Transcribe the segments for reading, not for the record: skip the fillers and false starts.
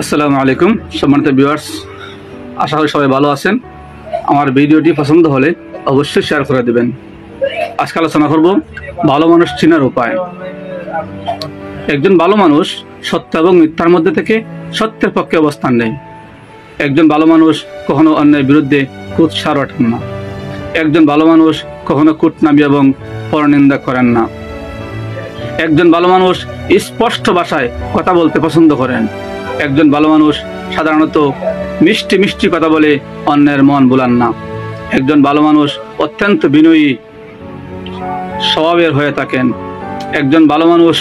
আসসালামু আলাইকুম সম্মানিত ভিউয়ার্স, আশা করি সবাই ভালো আছেন। আমার ভিডিওটি পছন্দ হলে অবশ্যই শেয়ার করে দেবেন। আজকে আলোচনা করব ভালো মানুষ চেনার উপায়। একজন ভালো মানুষ সত্য এবং মিথ্যার মধ্যে থেকে সত্যের পক্ষে অবস্থান নেয়। একজন ভালো মানুষ কখনো অন্যায়ের বিরুদ্ধে কুৎসার ওঠেন না। একজন ভালো মানুষ কখনো কুটনামি এবং পরনিন্দা করেন না। একজন ভালো মানুষ স্পষ্ট ভাষায় কথা বলতে পছন্দ করেন। একজন ভালো মানুষ সাধারণত মিষ্টি মিষ্টি কথা বলে অন্যের মন ভোলান না। একজন ভালো মানুষ অত্যন্ত বিনয়ী স্বভাবের হয়ে থাকেন। একজন ভালো মানুষ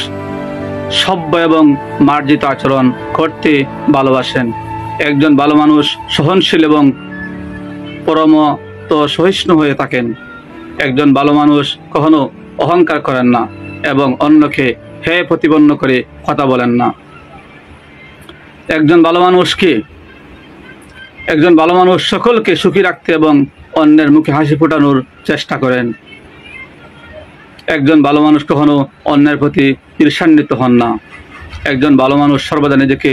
সভ্য এবং মার্জিত আচরণ করতে ভালোবাসেন। একজন ভালো মানুষ সহনশীল এবং পরমত সহিষ্ণু হয়ে থাকেন। একজন ভালো মানুষ কখনো অহংকার করেন না এবং অন্যকে হেয় প্রতিপন্ন করে কথা বলেন না। একজন ভালো মানুষ কি? একজন ভালো মানুষ সকলকে সুখী রাখতে এবং অন্যের মুখে হাসি ফোটানোর চেষ্টা করেন। একজন ভালো মানুষ কখনো অন্যের প্রতি ঈর্ষান্বিত হন না। একজন ভালো মানুষ সর্বদা নিজেকে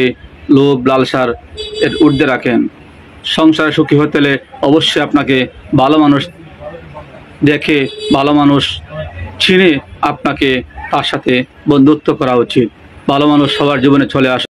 লোভ লালসার এর ঊর্ধ্বে রাখেন। সংসারে সুখী হতে হলে অবশ্যই আপনাকে ভালো মানুষ দেখে, ভালো মানুষ চিনে আপনাকে তার সাথে বন্ধুত্ব করা উচিত। ভালো মানুষ সবার জীবনে চলে আসে।